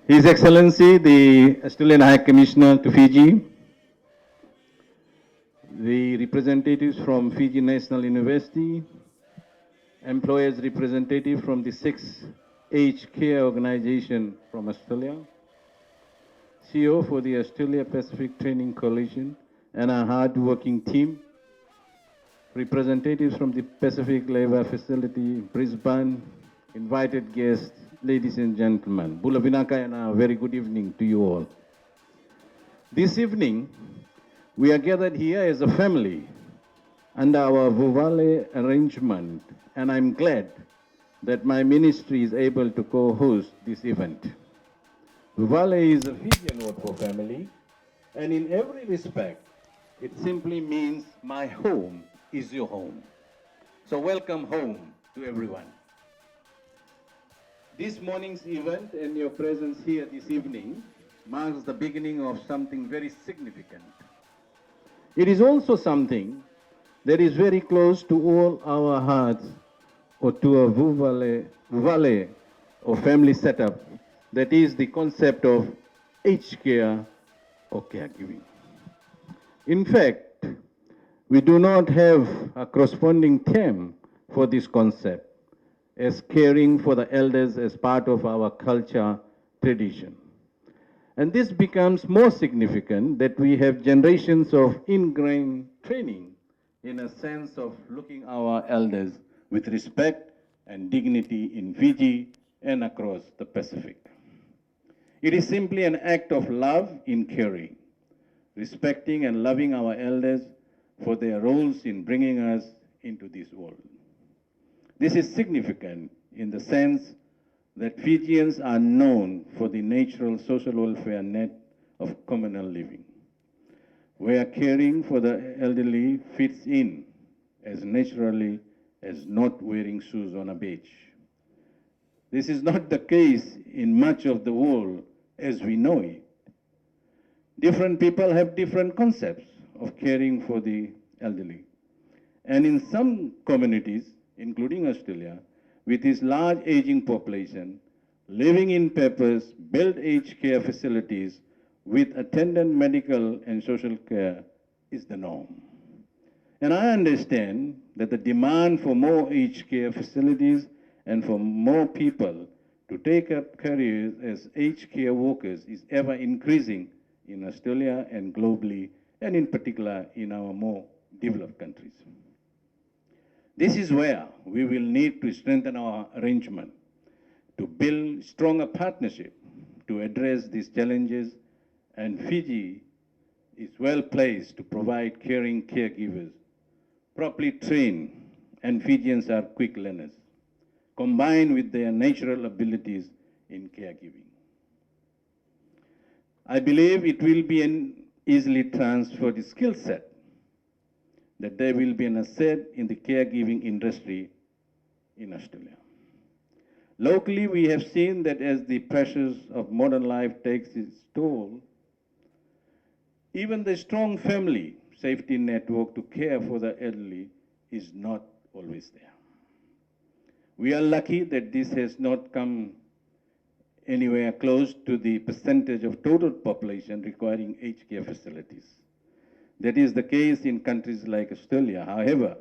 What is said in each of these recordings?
His Excellency, the Australian High Commissioner to Fiji, the representatives from Fiji National University, employers representative from the 6 Aged Care Organization from Australia, CEO for the Australia Pacific Training Coalition, and a hard-working team, representatives from the Pacific Labour Facility, Brisbane, invited guests, ladies and gentlemen. Bula Vinaka and a very good evening to you all. This evening, we are gathered here as a family under our Vuvale arrangement, and I'm glad that my ministry is able to co-host this event. Vuvale is a Fijian word for family, and in every respect, it simply means my home is your home. So welcome home to everyone. This morning's event and your presence here this evening marks the beginning of something very significant. It is also something that is very close to all our hearts, or to a Vuvale or family setup, that is the concept of aged care or caregiving. In fact, we do not have a corresponding term for this concept, as caring for the elders as part of our culture tradition. And this becomes more significant that we have generations of ingrained training in a sense of looking our elders with respect and dignity in Fiji and across the Pacific. It is simply an act of love in caring, respecting and loving our elders for their roles in bringing us into this world. This is significant in the sense that Fijians are known for the natural social welfare net of communal living, where caring for the elderly fits in as naturally as not wearing shoes on a beach. This is not the case in much of the world as we know it. Different people have different concepts of caring for the elderly. And in some communities, including Australia, with its large aging population, living in purpose-built aged care facilities with attendant medical and social care is the norm. And I understand that the demand for more aged care facilities and for more people to take up careers as aged care workers is ever increasing in Australia and globally, and in particular in our more developed countries. This is where we will need to strengthen our arrangement to build stronger partnership to address these challenges, and Fiji is well placed to provide caring caregivers, properly trained, and Fijians are quick learners, combined with their natural abilities in caregiving. I believe it will be an easily transferred skill set, that there will be an asset in the caregiving industry in Australia. Locally, we have seen that as the pressures of modern life takes its toll, even the strong family safety network to care for the elderly is not always there. We are lucky that this has not come anywhere close to the percentage of total population requiring aged care facilities. That is the case in countries like Australia. However,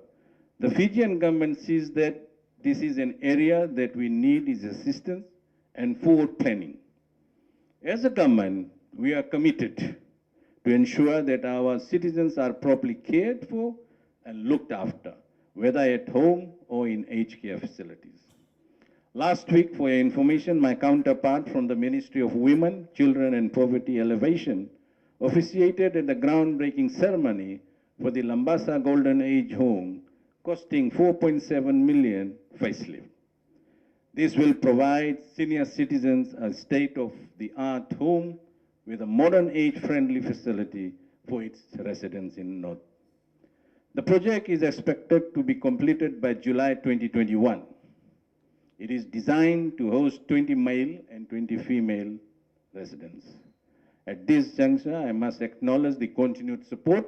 the Fijian government sees that this is an area that we need is assistance and forward planning. As a government, we are committed to ensure that our citizens are properly cared for and looked after, whether at home or in aged care facilities. Last week, for your information, my counterpart from the Ministry of Women, Children and Poverty Elevation officiated at the groundbreaking ceremony for the Lambasa Golden Age Home, costing 4.7 million facelift. This will provide senior citizens a state-of-the-art home with a modern age-friendly facility for its residents in North. The project is expected to be completed by July 2021. It is designed to host 20 male and 20 female residents. At this juncture, I must acknowledge the continued support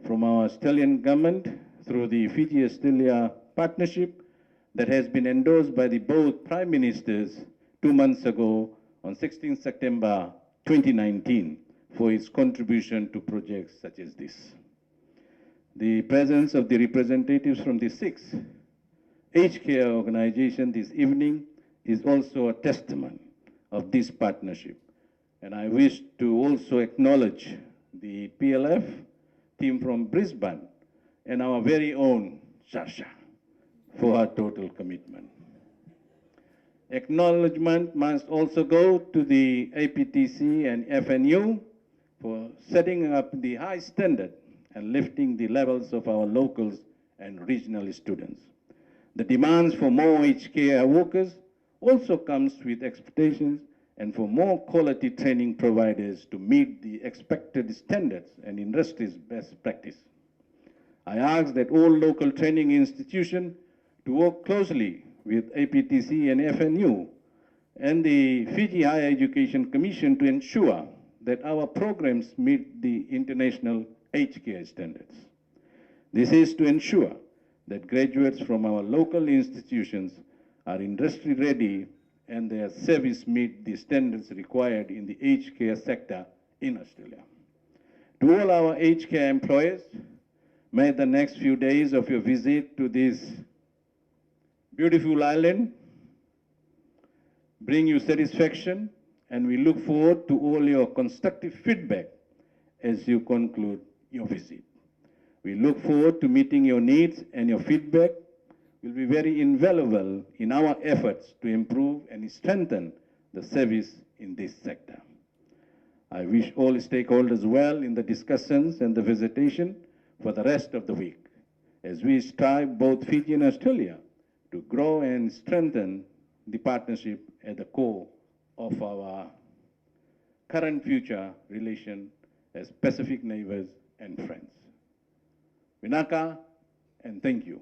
from our Australian government through the Fiji-Australia partnership that has been endorsed by the both Prime Ministers 2 months ago on 16 September 2019 for its contribution to projects such as this. The presence of the representatives from the 6 aged care organizations this evening is also a testament of this partnership. And I wish to also acknowledge the PLF team from Brisbane and our very own Sasha for her total commitment. Acknowledgement must also go to the APTC and FNU for setting up the high standard and lifting the levels of our locals and regional students. The demands for more aged care workers also comes with expectations and for more quality training providers to meet the expected standards and industry's best practice. I ask that all local training institutions to work closely with APTC and FNU and the Fiji Higher Education Commission to ensure that our programs meet the international aged care standards. This is to ensure that graduates from our local institutions are industry ready and their service meet the standards required in the aged care sector in Australia. To all our aged care employers, may the next few days of your visit to this beautiful island bring you satisfaction, and we look forward to all your constructive feedback as you conclude your visit. We look forward to meeting your needs, and your feedback will be very invaluable in our efforts to improve and strengthen the service in this sector. I wish all stakeholders well in the discussions and the visitation for the rest of the week, as we strive, both Fiji and Australia, to grow and strengthen the partnership at the core of our current future relation as Pacific neighbors and friends. Vinaka, and thank you.